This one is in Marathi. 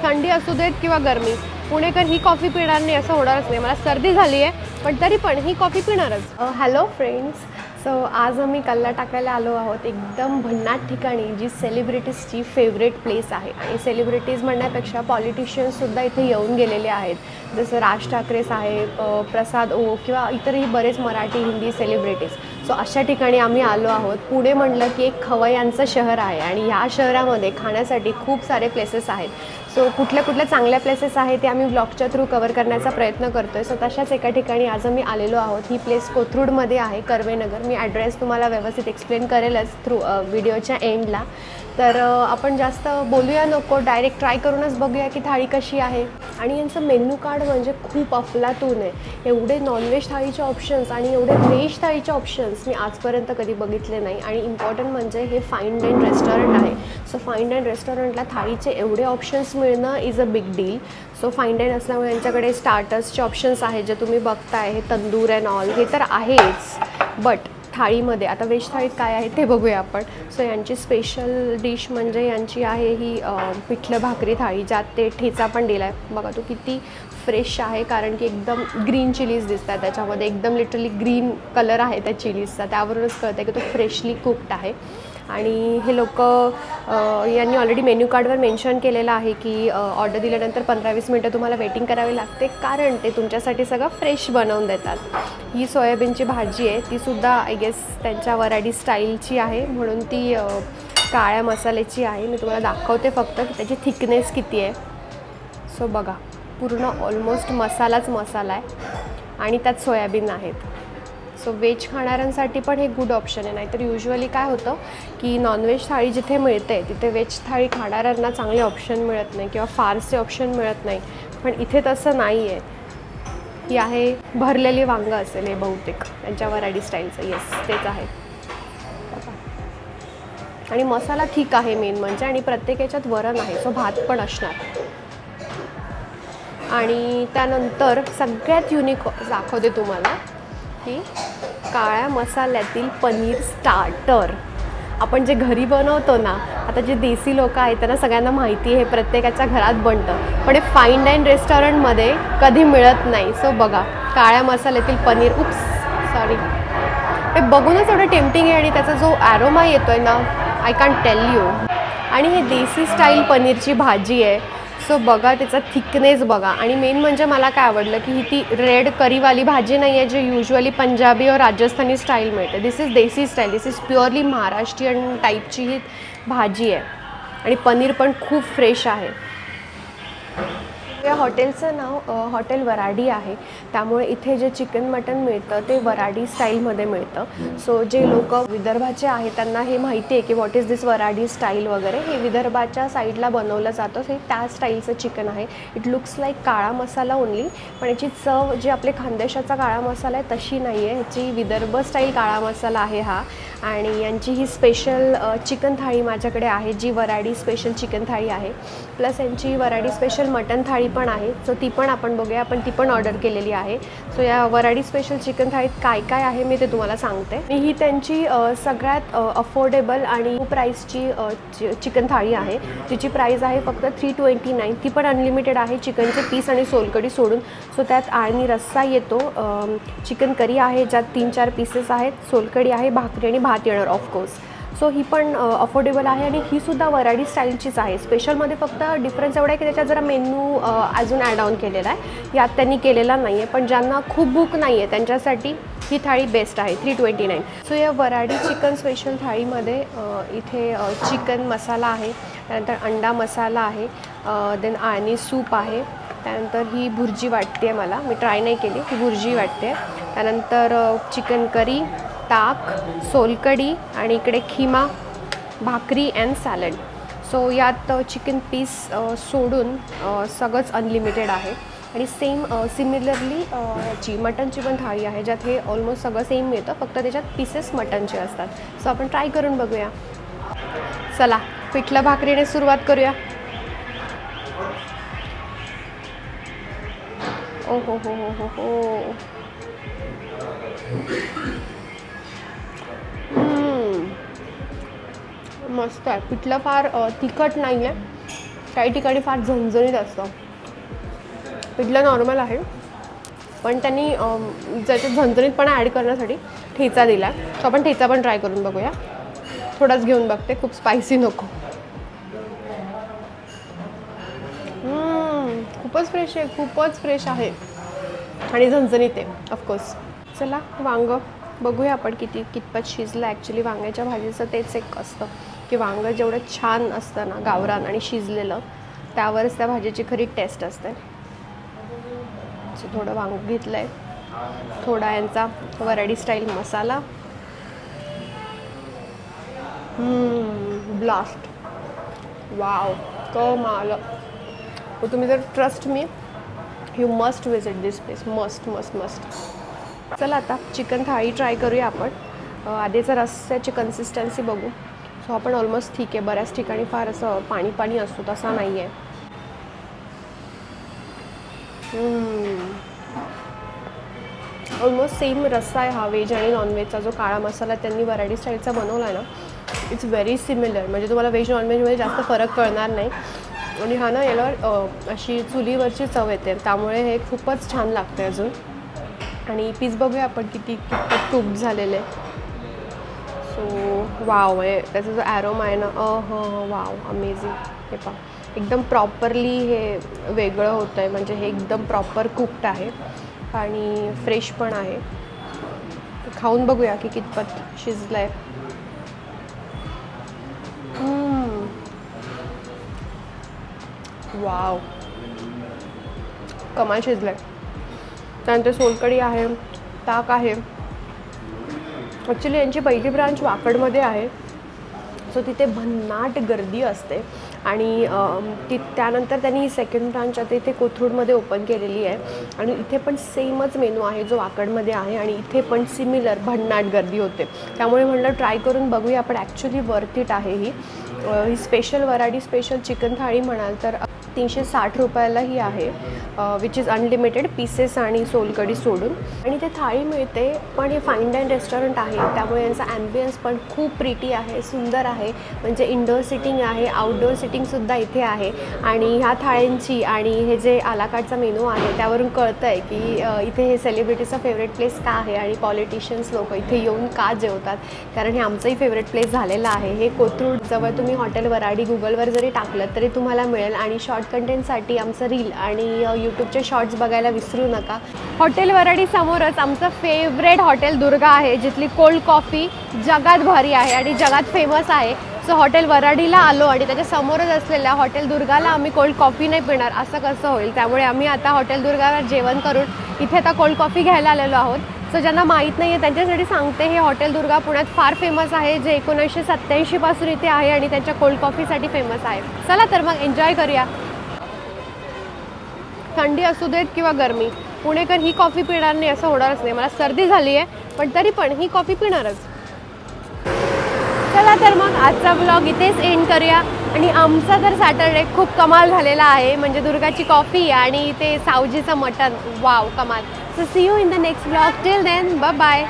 थंडी असू देत किंवा गरमी, पुणेकर ही कॉफी पिणार नाही असं होणारच नाही. मला सर्दी झाली आहे पण तरी पण ही कॉफी पिणारच. हॅलो फ्रेंड्स, सो आज आम्ही कल्ला टाकायला आलो आहोत एकदम भन्नाट ठिकाणी, जी सेलिब्रिटीजची फेवरेट प्लेस आहे. आणि सेलिब्रिटीज म्हणण्यापेक्षा पॉलिटिशियन्ससुद्धा इथे येऊन गेलेले आहेत, जसं राज ठाकरे साहेब, प्रसाद ओक किंवा इतरही बरेच मराठी हिंदी सेलिब्रिटीज. सो अशा ठिकाणी आम्ही आलो आहोत. पुणे म्हणलं की एक खवय्यांचं शहर आहे आणि ह्या शहरामध्ये खाण्यासाठी खूप सारे प्लेसेस आहेत. सो कुठल्या चांगल्या प्लेसेस आहेत ते आम्ही ब्लॉगच्या थ्रू कवर करण्याचा प्रयत्न करतो आहे. सो तशाच एका ठिकाणी आज आम्ही आलेलो आहोत. ही प्लेस कोथरूडमध्ये आहे, कर्वेनगर. मी ॲड्रेस तुम्हाला व्यवस्थित एक्सप्लेन करेलच थ्रू व्हिडिओच्या एंडला. तर आपण जास्त बोलूया नको, डायरेक्ट ट्राय करूनच बघूया की थाळी कशी आहे. आणि यांचं मेन्यू कार्ड म्हणजे खूप अफलातून आहे. एवढे नॉनव्हेज थाळीचे ऑप्शन्स आणि एवढे व्हेज थाळीचे ऑप्शन्स मी आजपर्यंत कधी बघितले नाही. आणि इम्पॉर्टंट म्हणजे हे फाईन डाईन रेस्टॉरंट आहे. सो फाईन डाईन रेस्टॉरंटला थाळीचे एवढे ऑप्शन्स मिळणं is a big deal. So fine dine असल्यामुळे यांच्याकडे स्टार्टर्सचे ऑप्शन्स आहेत, जे तुम्ही बघताय. हे तंदूर अँड ऑल हे तर आहेच, बट थाळीमध्ये आता व्हेज थाळीत काय आहे ते बघूया आपण. सो यांची स्पेशल डिश म्हणजे यांची आहे ही पिठलं भाकरी थाळी, ज्यात ते ठेचा पण दिला आहे. बघा तो किती फ्रेश आहे, कारण की एकदम ग्रीन चिलीज दिसतात त्याच्यामध्ये, एकदम लिटरली ग्रीन कलर आहे त्या चिलीजचा, त्यावरूनच कळतं की तो फ्रेशली कुक्ड आहे. आणि हे लोक यांनी ऑलरेडी मेन्यू कार्डवर मेन्शन केलेलं आहे की ऑर्डर दिल्यानंतर 15-20 मिनटं तुम्हाला वेटिंग करावी लागते, कारण ते तुमच्यासाठी सगळं फ्रेश बनवून देतात. ही सोयाबीनची भाजी आहे, तीसुद्धा आय गेस त्यांच्या वराडी स्टाईलची आहे, म्हणून ती काळ्या मसाल्याची आहे. मी तुम्हाला दाखवते फक्त की त्याची थिकनेस किती आहे. सो बघा, पूर्ण ऑलमोस्ट मसालाच मसाला आहे आणि त्यात सोयाबीन आहेत. सो व्हेज खाणाऱ्यांसाठी पण हे गुड ऑप्शन आहे. नाहीतर युजली काय होतं की नॉनव्हेज थाळी जिथे मिळते तिथे व्हेज थाळी खाणाऱ्यांना चांगले ऑप्शन मिळत नाही किंवा फारसे ऑप्शन मिळत नाही, पण इथे तसं नाही आहे. ही आहे भरलेली वांगं असेल हे बहुतेक त्यांच्या वराडी स्टाईलचं. येस, तेच आहे. आणि मसाला ठीक आहे मेन म्हणजे, आणि प्रत्येक याच्यात वरण आहे, सो भात पण असणार. आणि त्यानंतर सगळ्यात युनिक दाखवते तुम्हाला की काळ्या मसाल्यातील पनीर स्टार्टर. आपण जे घरी बनवतो ना, आता जे देसी लोक आहेत त्यांना सगळ्यांना माहिती आहे, हे प्रत्येकाच्या घरात बनतं, पण हे फाईन डाईन रेस्टॉरंटमध्ये कधी मिळत नाही. सो बघा, काळ्या मसाल्यातील पनीर, सॉरी, हे बघूनच एवढं टेम्पटिंग आहे आणि त्याचा जो ॲरोमा येतो आहे ना, आय कॅन्ट टेल यू. आणि हे देसी स्टाईल पनीरची भाजी आहे. सो बघा त्याचा थिकनेस बघा. आणि मेन म्हणजे मला काय आवडलं की ही ती रेड करीवाली भाजी नाही आहे, जे युजली पंजाबी और राजस्थानी स्टाईल मिळते. This is desi style, this is purely Maharashtrian टाईपची ही भाजी आहे. आणि पनीर पण खूप फ्रेश आहे. या हॉटेलचं नाव हॉटेल वराडी आहे, त्यामुळे इथे जे चिकन मटन मिळतं ते वराडी स्टाईलमध्ये मिळतं. सो जे लोक विदर्भाचे आहेत त्यांना हे माहिती आहे की what is this Varhadi style वगैरे. हे विदर्भाच्या साईडला बनवलं जातं, हे त्या स्टाईलचं चिकन आहे. इट लुक्स लाईक काळा मसाला ओनली, पण याची चव जी आपले खानदेशाचा काळा मसाला आहे तशी नाही आहे, ह्याची विदर्भ स्टाईल काळा मसाला आहे हा. आणि यांची ही स्पेशल चिकन थाळी माझ्याकडे आहे, जी वराडी स्पेशल चिकन थाळी आहे. प्लस यांची वराडी स्पेशल मटन थाळी पण आहे, सो ती पण आपण बघूया. आपण ती पण ऑर्डर केलेली आहे. सो या वराडी स्पेशल चिकन थाळीत काय काय आहे मी ते तुम्हाला सांगते. ही त्यांची सगळ्यात अफोर्डेबल आणि प्राईसची चिकन थाळी आहे, जिची प्राईस आहे फक्त 329. ती पण अनलिमिटेड आहे, चिकनचे पीस आणि सोलकढी सोडून. सो त्यात आणि रस्सा येतो, चिकन करी आहे ज्यात 3-4 पीसेस आहेत, सोलकढी आहे, भाकरी आणि भात येणार ऑफकोर्स. सो ही पण अफोर्डेबल आहे आणि ही सुद्धा वराडी स्टाईलचीच आहे. स्पेशलमध्ये फक्त डिफरन्स एवढा आहे की त्याच्यात जरा मेन्यू अजून ॲड ऑन केलेला आहे, यात त्यांनी केलेला नाही आहे. पण ज्यांना खूप भूक नाही आहे त्यांच्यासाठी ही थाळी बेस्ट आहे, 329. सो या वराडी चिकन स्पेशल थाळीमध्ये इथे चिकन मसाला आहे, त्यानंतर अंडा मसाला आहे, देन आणि सूप आहे, त्यानंतर ही भुर्जी वाटते मला, मी ट्राय नाही केली, ही भुर्जी वाटते. त्यानंतर चिकन करी, ताक, सोलकढी आणि इकडे खिमा, भाकरी अँड सॅलड. सो यात चिकन पीस सोडून सगळंच अनलिमिटेड आहे. आणि सिमिलरली याची मटनची पण थाळी आहे, ज्यात हे ऑलमोस्ट सगळं सेम मिळतं, फक्त त्याच्यात पीसेस मटनचे असतात. सो आपण ट्राय करून बघूया. चला, पिठलं भाकरीने सुरुवात करूया. ओ हो हो हो हो हो, मस्त आहे. पिठलं फार तिखट नाही आहे काही ठिकाणी फार झणझणीत असतं. पिठलं नॉर्मल आहे, पण त्यांनी ज्याच्यात झणझणीतपणा ॲड करण्यासाठी ठेचा दिला आहे. सो आपण ठेचा पण ट्राय करून बघूया. थोडाच घेऊन बघते, खूप स्पायसी नको. खूपच फ्रेश आहे, खूपच फ्रेश आहे आणि झणझणीत आहे ऑफकोर्स. चला वांगं बघूया आपण कितपत शिजलं. ॲक्च्युली वांग्याच्या भाजीचं तेच एक असतं की वांगं जेवढं छान असतं ना गावरान आणि शिजलेलं, त्यावरच त्या भाजीची खरी टेस्ट असते. थोडं वांगं घेतलं आहे, थोडा यांचा वराडी स्टाईल मसाला. ब्लास्ट. वाव, कमाल. तुम्ही जर trust me, you must visit this place. Must must must. चला आता चिकन थाळी ट्राय करूया आपण. आधीचा रस्स्याची कन्सिस्टन्सी बघू. सो आपण ऑलमोस्ट ठीक आहे. बऱ्याच ठिकाणी फार असं पाणी पाणी असतो, तसा नाही आहे. ऑलमोस्ट सेम रस्सा आहे हा. व्हेज आणि नॉनव्हेजचा जो काळा मसाला त्यांनी वराडी स्टाईलचा बनवला आहे ना, इट्स व्हेरी सिमिलर. म्हणजे तुम्हाला व्हेज नॉनव्हेजमध्ये जास्त फरक कळणार नाही. आणि हा ना याला अशी चुलीवरची चव येते, त्यामुळे हे खूपच छान लागते अजून. आणि पीस बघूया आपण कितपत कुक झालेले. सो वाव आहे त्याचा जो ॲरोमा आहे ना, वाव अमेझिंग. हे पहा एकदम प्रॉपरली हे वेगळं होतं आहे. म्हणजे हे एकदम प्रॉपर कुक्ड आहे आणि फ्रेश पण आहे. खाऊन बघूया की कितपत शिजलं आहे. वाव, कमाल शिजलं आहे. त्यानंतर सोलकढी आहे, ताक आहे. ॲक्च्युली यांची पहिली ब्रांच वाकडमध्ये आहे. सो तिथे भन्नाट गर्दी असते. आणि त्यानंतर त्यांनी ही सेकंड ब्रांच आता इथे कोथरूडमध्ये ओपन केलेली आहे. आणि इथे पण सेमच मेनू आहे जो वाकडमध्ये आहे. आणि इथे पण सिमिलर भन्नाट गर्दी होते. त्यामुळे म्हटलं ट्राय करून बघूया आपण. ॲक्च्युली वर्थ इट आहे ही. ही स्पेशल वराडी स्पेशल चिकन थाळी म्हणाल तर 360 रुपयाला ही आहे, विच इज अनलिमिटेड पीसेस आणि सोलकढी सोडून. आणि ते थाळी मिळते, पण हे फाईन डाईन रेस्टॉरंट आहे त्यामुळे यांचा ॲम्बियन्स पण खूप प्रिटी आहे, सुंदर आहे. म्हणजे इंडोर सिटिंग आहे, आउटडोर सिटिंगसुद्धा इथे आहे. आणि ह्या थाळ्यांची आणि हे जे आलाकाटचा मेनू आहे त्यावरून कळतं आहे की इथे हे सेलिब्रिटीचा फेवरेट प्लेस का आहे आणि पॉलिटिशियन्स लोक इथे येऊन का जेवतात. कारण हे आमचंही फेवरेट प्लेस झालेलं आहे. हे कोथरूड जवळ तुम्ही हॉटेल वराडी गुगलवर जरी टाकलं तरी तुम्हाला मिळेल. आणि शॉर्ट कंटेंटसाठी आमचं रील आणि यूट्यूबचे शॉर्ट्स बघायला विसरू नका. हॉटेल वराडी समोरच आमचं फेवरेट हॉटेल दुर्गा आहे, जिथली कोल्ड कॉफी जगात भारी आहे आणि जगात फेमस आहे. सो हॉटेल वराडीला आलो आणि त्याच्या समोरच असलेल्या हॉटेल दुर्गाला आम्ही कोल्ड कॉफी नाही पिणार असं कसं होईल. त्यामुळे आम्ही आता हॉटेल दुर्गावर जेवण करून इथे आता कोल्ड कॉफी घ्यायला आलेलो आहोत. सो ज्यांना माहीत नाही आहे त्यांच्यासाठी सांगते, हे हॉटेल दुर्गा पुण्यात फार फेमस आहे, जे 1987 पासून इथे आहे आणि त्यांच्या कोल्ड कॉफीसाठी फेमस आहे. चला तर मग एन्जॉय करूया. थंडी असू देत किंवा गरमी, पुणेकर ही कॉफी पिणार नाही असं होणारच नाही. मला सर्दी झाली आहे पण तरी पण ही कॉफी पिणारच. चला तर मग आजचा ब्लॉग इथेच एंड करूया. आणि आमचा तर सॅटरडे खूप कमाल झालेला आहे. म्हणजे दुर्गाची कॉफी आणि ते सावजीचं मटण, वाव कमाल. So see you in the next blog. Till then bye bye.